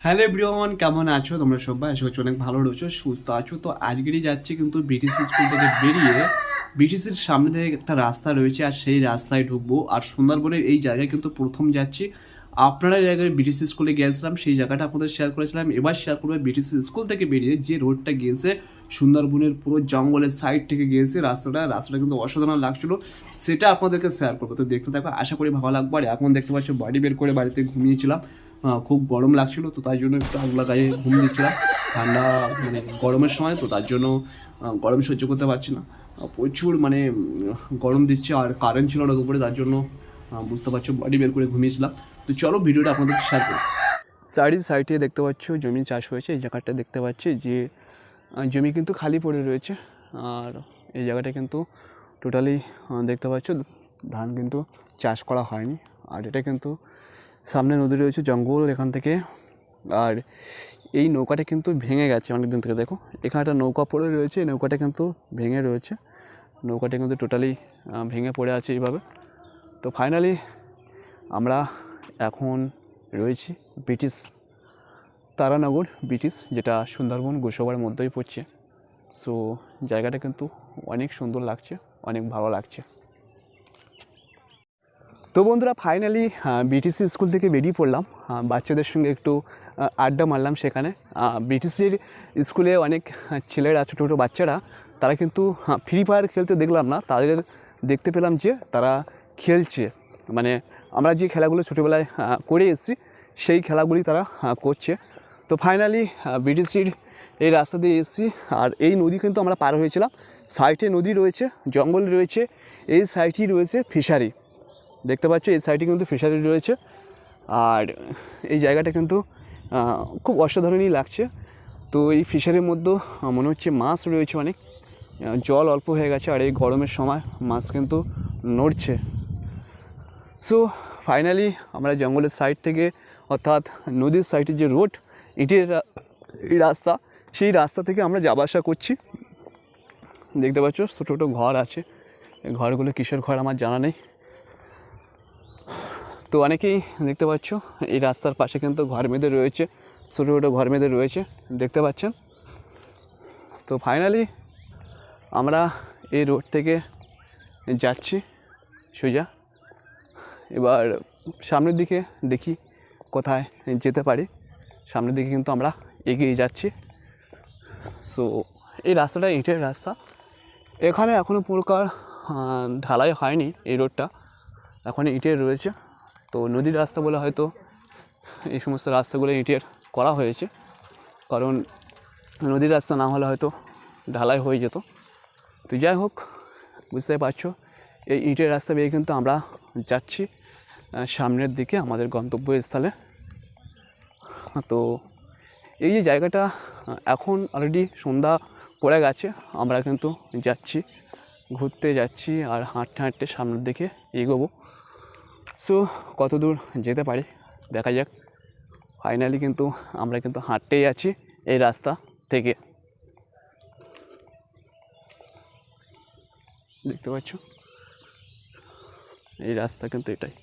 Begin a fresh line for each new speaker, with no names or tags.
Hello everyone, কেমন আছো তোমরা সবাই? আশা করছি অনেক ভালো রয়েছো, সুস্থ আছো। তো আজকেরই যাচ্ছি কিন্তু বিটিসি স্কুল থেকে বেরিয়ে বিটিসির সামনে থেকে একটা রাস্তা রয়েছে, আর সেই রাস্তায় ঢুকবো। আর সুন্দরবনের এই জায়গায় কিন্তু প্রথম যাচ্ছি। আপনারা এই জায়গায় বিটিসি স্কুলে গিয়েছিলাম, সেই জায়গাটা আপনাদের শেয়ার করেছিলাম। এবার শেয়ার করবো বিটিসি স্কুল থেকে বেরিয়ে যে রোডটা গিয়েছে সুন্দরবনের পুরো জঙ্গলের সাইড থেকে গিয়েছে রাস্তাটা কিন্তু অসাধারণ লাগছিল, সেটা আপনাদেরকে শেয়ার করবো। তো দেখতে থাকো, আশা করি ভালো লাগবে। আর এখন দেখতে পাচ্ছ বাড়ি বের করে বাড়িতে ঘুমিয়েছিলাম, খুব গরম লাগছিল, তো তাই জন্য একটু আগলা গায়ে ঘুম দিচ্ছিলাম। ঠান্ডা মানে গরমের সময়, তো তার জন্য গরম সহ্য করতে পারছি না, প্রচুর মানে গরম দিচ্ছে। আর কারেন্ট ছিল না দুপুরে, তার জন্য বুঝতে পারছো বাড়ি বের করে ঘুমিয়েছিলাম। তো চলো ভিডিওটা আপনাদের শেয়ার করি। সাইডে দেখতে পাচ্ছ জমি চাষ হয়েছে। এই জায়গাটা দেখতে পাচ্ছি যে জমি কিন্তু খালি পড়ে রয়েছে, আর এই জায়গাটা কিন্তু টোটালি দেখতে পাচ্ছ ধান কিন্তু চাষ করা হয়নি। আর এটা কিন্তু সামনে নদী রয়েছে, জঙ্গল এখান থেকে। আর এই নৌকাটা কিন্তু ভেঙে গেছে অনেক দিন থেকে। দেখো এখানে একটা নৌকা পড়ে রয়েছে, এই নৌকাটা কিন্তু ভেঙে রয়েছে। নৌকাটা কিন্তু টোটালি ভেঙে পড়ে আছে এইভাবে। তো ফাইনালি আমরা এখন রয়েছি ব্রিটিশ তারানগর ব্রিটিশ, যেটা সুন্দরবন গোসাবার মধ্যেই পড়ছে। সো জায়গাটা কিন্তু অনেক সুন্দর লাগছে, অনেক ভালো লাগছে। তো বন্ধুরা ফাইনালি বিটিসি স্কুল থেকে বেরিয়ে পড়লাম, বাচ্চাদের সঙ্গে একটু আড্ডা মারলাম সেখানে। বিটিসির স্কুলে অনেক ছেলেরা, ছোটো ছোটো বাচ্চারা, তারা কিন্তু ফ্রি ফায়ার খেলতে দেখলাম না, তাদের দেখতে পেলাম যে তারা খেলছে। মানে আমরা যে খেলাগুলো ছোটোবেলায় করে এসেছি সেই খেলাগুলি তারা করছে। তো ফাইনালি বিটিসির এই রাস্তা দিয়ে এসেছি, আর এই নদী কিন্তু আমরা পার হয়েছিলাম। সাইডে নদী রয়েছে, জঙ্গল রয়েছে, এই সাইডেই রয়েছে ফিশারি। দেখতে পাচ্ছ এই সাইডে কিন্তু ফিশারি রয়েছে। আর এই জায়গাটা কিন্তু খুব অসাধারণই লাগছে। তো এই ফিশারির মধ্যে মনে হচ্ছে মাছ রয়েছে অনেক, জল অল্প হয়ে গেছে, আর এই গরমের সময় মাছ কিন্তু নড়ছে। সো ফাইনালি আমরা জঙ্গলের সাইড থেকে, অর্থাৎ নদীর সাইডে যে রোড, ইটের রাস্তা, সেই রাস্তা থেকে আমরা যাওয়া আসা করছি। দেখতে পাচ্ছ ছোটো ছোটো ঘর আছে, এই ঘরগুলো কিসের ঘর আমার জানা নেই। তো অনেকেই দেখতে পাচ্ছ এই রাস্তার পাশে কিন্তু ঘর বেঁধে রয়েছে, ছোটো ছোটো ঘর বেঁধে রয়েছে, দেখতে পাচ্ছেন। তো ফাইনালি আমরা এই রোড থেকে যাচ্ছি সোজা। এবার সামনের দিকে দেখি কোথায় যেতে পারি। সামনের দিকে কিন্তু আমরা এগিয়ে যাচ্ছি। সো এই রাস্তাটা ইটের রাস্তা, এখানে এখনও প্রকার ঢালাই হয়নি, এই রোডটা এখন ইটের রয়েছে। তো নদীর রাস্তা বলে হয়তো এই সমস্ত রাস্তাগুলো ইটের করা হয়েছে, কারণ নদীর রাস্তা না হলে হয়তো ঢালাই হয়ে যেত। তো যাই হোক, বুঝতে পারছো এই ইটের রাস্তা বেয়ে কিন্তু আমরা যাচ্ছি সামনের দিকে আমাদের গন্তব্যস্থলে। তো এই যে জায়গাটা, এখন অলরেডি সন্ধ্যা পড়ে গেছে, আমরা কিন্তু যাচ্ছি, ঘুরতে যাচ্ছি, আর হাঁটতে হাঁটতে সামনের দিকে এগোবো। সো কত দূর যেতে পারি দেখা যাক। ফাইনালি কিন্তু আমরা কিন্তু হাঁটতেই আছি এই রাস্তা থেকে, দেখতে পাচ্ছ এই রাস্তা কিন্তু এটাই।